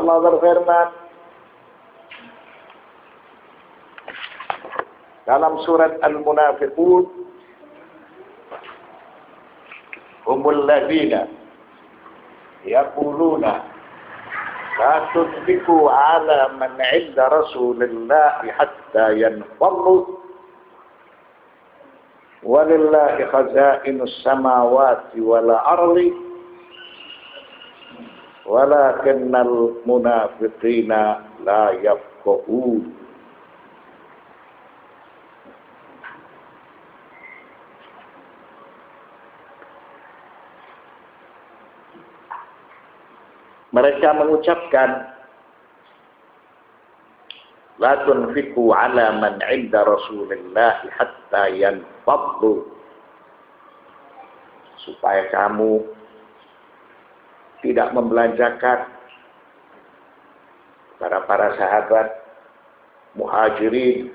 Allah berfirman dalam surat Al-Munafiqun, humul ladina yaquluna la tunfiqu ala man 'inda Rasulillah hatta yanfaddu walillahi khaza'inus samawati wal ardi walakinnal munafiqina la yafqahun. Mereka mengucapkan la tunfiqu ala man 'inda Rasulillah hatta yanfaddu, supaya kamu tidak membelanjakan para sahabat Muhajirin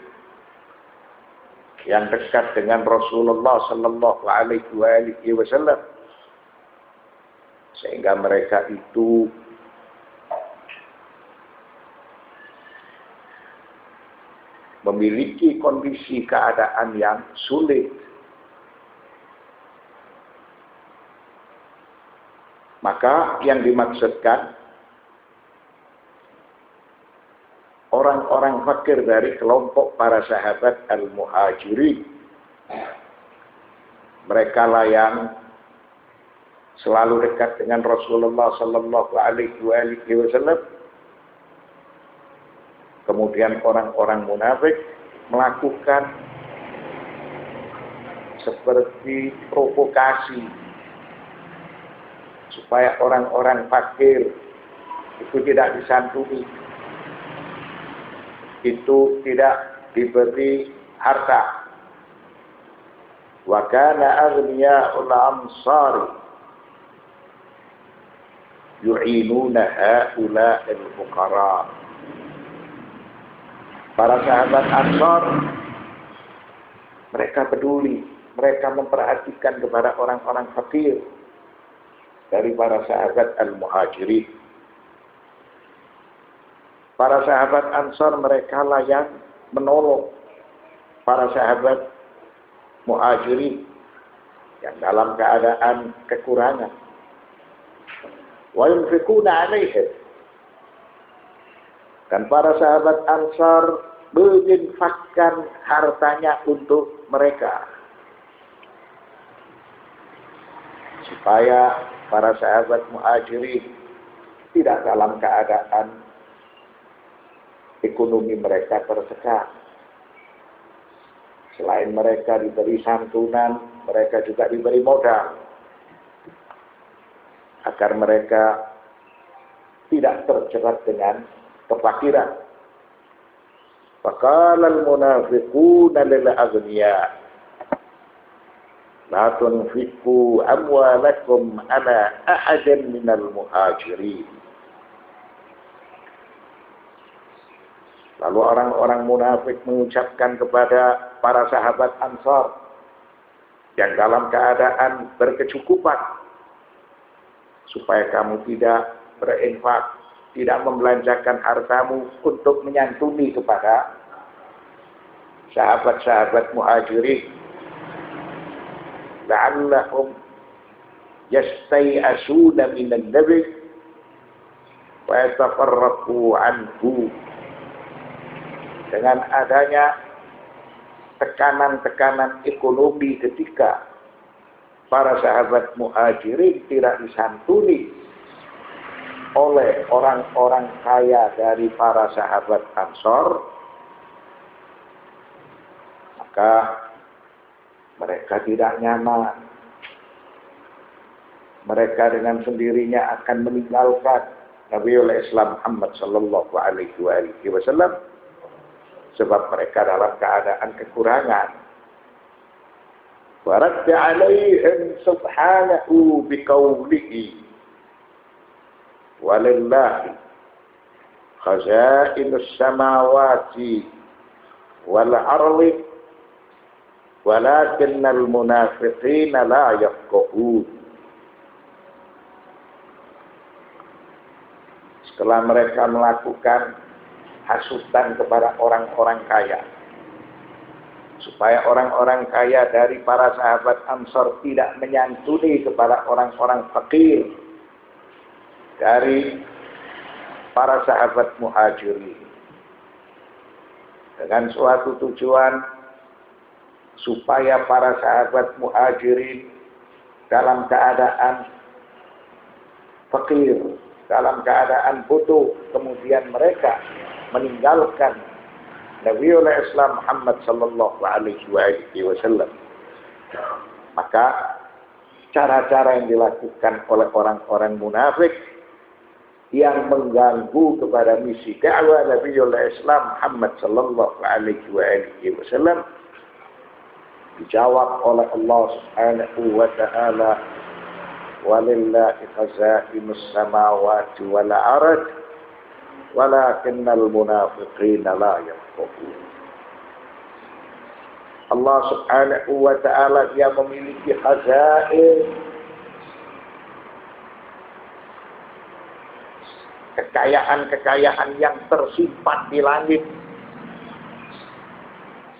yang dekat dengan Rasulullah sallallahu alaihi wasallam, sehingga mereka itu memiliki kondisi keadaan yang sulit. Maka yang dimaksudkan orang-orang fakir dari kelompok para sahabat Al-Muhajirin. Mereka lah yang selalu dekat dengan Rasulullah sallallahu alaihi wasallam. Kemudian orang-orang munafik melakukan seperti provokasi supaya orang-orang fakir itu tidak disantuni, itu tidak diberi harta. Wa kana aghniya'ul ansari yu'inuna ha'ula'il fuqara. Para sahabat Ansar, mereka peduli, mereka memperhatikan kepada orang-orang fakir dari para sahabat Al-Muhajirin. Para sahabat Ansar mereka lah yang menolong para sahabat Muhajirin yang dalam keadaan kekurangan. Wa yunfiquna 'alaihim, dan para sahabat Ansar menginfakkan hartanya untuk mereka, supaya para sahabat Muhajirin tidak dalam keadaan ekonomi mereka tersekat. Selain mereka diberi santunan, mereka juga diberi modal agar mereka tidak terjerat dengan kefakiran. Faqala al-munafiquna lil aghniya la tunfiqu amwalakum ala ahadin minal muhajirin. Lalu orang-orang munafik mengucapkan kepada para sahabat Ansar yang dalam keadaan berkecukupan, supaya kamu tidak berinfak, tidak membelanjakan hartamu untuk menyantuni kepada sahabat-sahabat Muhajirin. La'allahum yastai'asuna minan nabi wa yatafarraqu anhu. Dengan adanya tekanan-tekanan ekonomi ketika para sahabat Muhajirin tidak disantuni oleh orang-orang kaya dari para sahabat Ansor, maka mereka tidak nyaman. Mereka dengan sendirinya akan meninggalkan Nabiul Islam Muhammad sallallahu alaihi wasallam, sebab mereka dalam keadaan kekurangan. Wa radda alaihim subhanahu biqaulihi walillahi khaza'inus samawati wal ardi walakinnal munafiqina la yafqahun. setelah mereka melakukan hasutan kepada orang-orang kaya, supaya orang-orang kaya dari para sahabat Ansor tidak menyantuni kepada orang-orang fakir dari para sahabat Muhajirin, dengan suatu tujuan supaya para sahabat Muhajirin dalam keadaan fakir, dalam keadaan butuh, kemudian mereka meninggalkan Nabiul Islam Muhammad sallallahu alaihi wasallam. Maka cara-cara yang dilakukan oleh orang-orang munafik yang mengganggu kepada misi dakwah Nabiul Islam Muhammad sallallahu alaihi wasallam dijawab oleh Allah Subhanahu wa taala, walillahi khazainus samawati wal ardh walakinnal munafiqina la yafqahun. Allah Subhanahu wa taala dia memiliki khazain, kekayaan-kekayaan yang tersimpan di langit,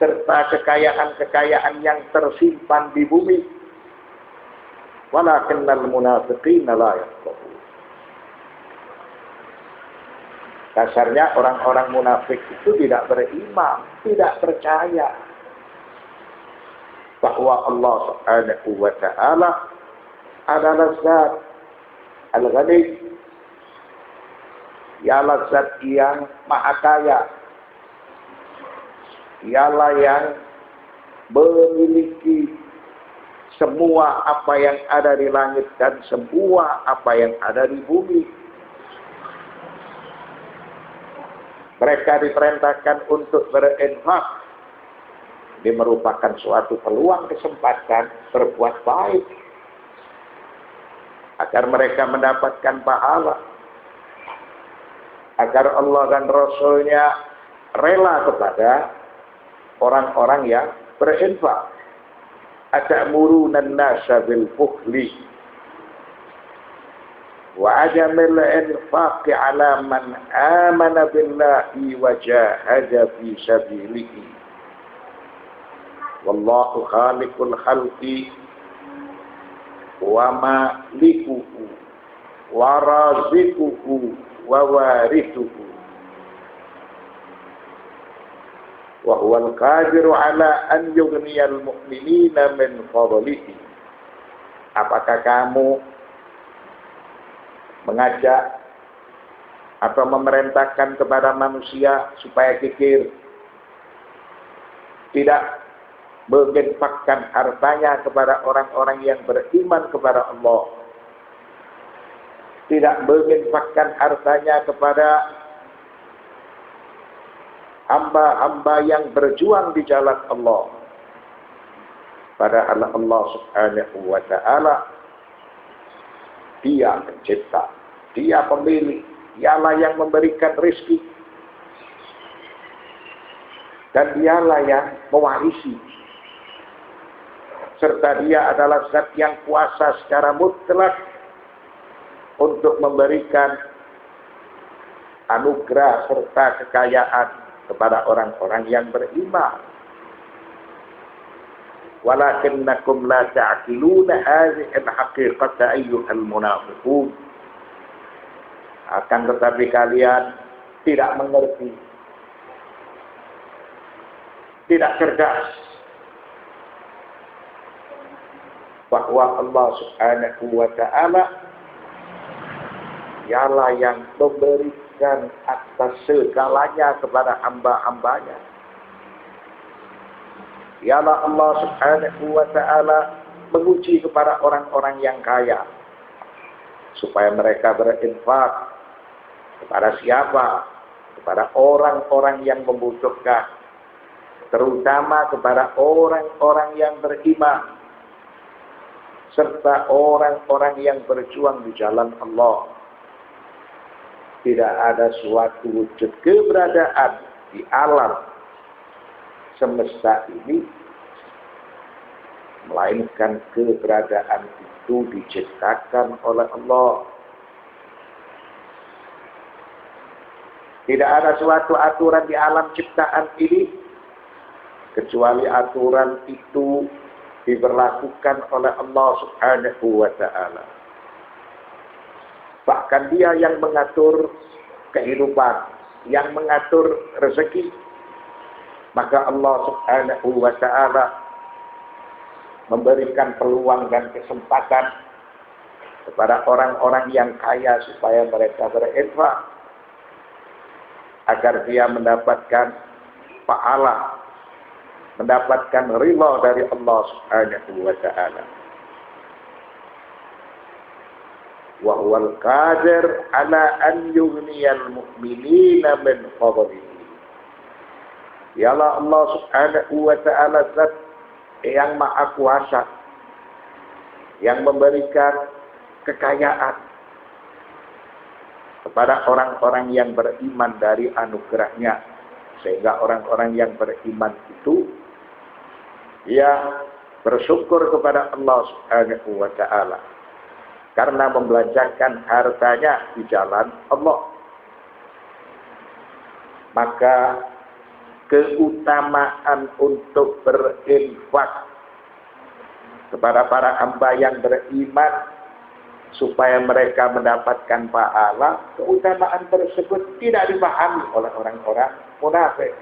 serta kekayaan-kekayaan yang tersimpan di bumi. Walakinnal munafiqina la yafqahun. Dasarnya orang-orang munafik itu tidak beriman, tidak percaya bahwa Allah Subhanahu wa taala adalah Zat Al-Ghani, ialah Zat yang Maha Kaya, ialah yang memiliki semua apa yang ada di langit dan semua apa yang ada di bumi. Mereka diperintahkan untuk berinfak. Ini merupakan suatu peluang kesempatan berbuat baik agar mereka mendapatkan pahala, agar Allah dan Rasul-Nya rela kepada orang-orang yang berinfak. Atamuruna an-nasa bil bukhli wa ajamil infaqi ala man amana billahi wa jahada fi sabilihi wallahu khaliqul khalqi wa malikuhu wa razikuhu wa warithuhu wa huwal qadiru ala an yughniyal mu'minina min fadlihi. Apakah kamu mengajak atau memerintahkan kepada manusia supaya kikir, tidak menginfakkan hartanya kepada orang-orang yang beriman kepada Allah, tidak menginfakkan hartanya kepada hamba-hamba yang berjuang di jalan Allah. Padahal Allah Subhanahu wa taala Dia pencipta, Dia pemilik, Dialah yang memberikan rezeki, dan Dialah yang mewarisi. Serta Dia adalah Zat yang kuasa secara mutlak untuk memberikan anugerah serta kekayaan kepada orang-orang yang beriman. Walakinnakum la ta'qiluna hadhihi al-haqiqata ayyuhal munafiqun. Akan tetapi kalian tidak mengerti, tidak cerdas bahwa Allah Subhanahu wa taala Dialah yang memberikan atas segalanya kepada hamba-hambanya. Dialah Allah Subhanahu wa taala menguji kepada orang-orang yang kaya supaya mereka berinfak kepada siapa? Kepada orang-orang yang membutuhkan, terutama kepada orang-orang yang beriman serta orang-orang yang berjuang di jalan Allah. Tidak ada suatu wujud keberadaan di alam semesta ini melainkan keberadaan itu diciptakan oleh Allah. Tidak ada suatu aturan di alam ciptaan ini kecuali aturan itu diberlakukan oleh Allah Subhanahu wa ta'ala. Bahkan Dia yang mengatur kehidupan, yang mengatur rezeki. Maka Allah Subhanahu wa ta'ala memberikan peluang dan kesempatan kepada orang-orang yang kaya supaya mereka berinfak agar dia mendapatkan pahala, mendapatkan ridha dari Allah Subhanahu wa ta'ala. Wa huwal qadir ala an yughniyal mu'minina min fadlihi. Dialah Allah Subhanahu wa ta'ala zat yang maha kuasa, yang memberikan kekayaan kepada orang-orang yang beriman dari anugerahnya, sehingga orang-orang yang beriman itu dia bersyukur kepada Allah Subhanahu wa ta'ala karena membelanjakan hartanya di jalan Allah. Maka keutamaan untuk berinfak kepada para hamba yang beriman supaya mereka mendapatkan pahala, keutamaan tersebut tidak dipahami oleh orang-orang munafik.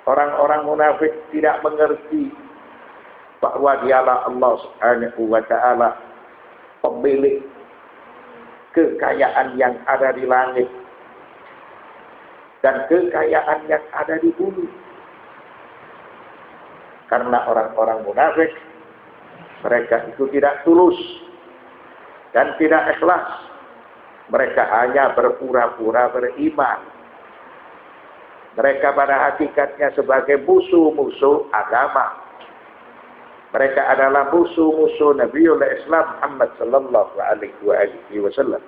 Orang-orang munafik tidak mengerti bahwa Dialah Allah Subhanahu wa ta'ala pemilik kekayaan yang ada di langit dan kekayaan yang ada di bumi. Karena orang-orang munafik, mereka itu tidak tulus dan tidak ikhlas. Mereka hanya berpura-pura beriman. Mereka pada hakikatnya sebagai musuh-musuh agama. Mereka adalah musuh-musuh Nabiullah Islam Muhammad sallallahu alaihi wasallam.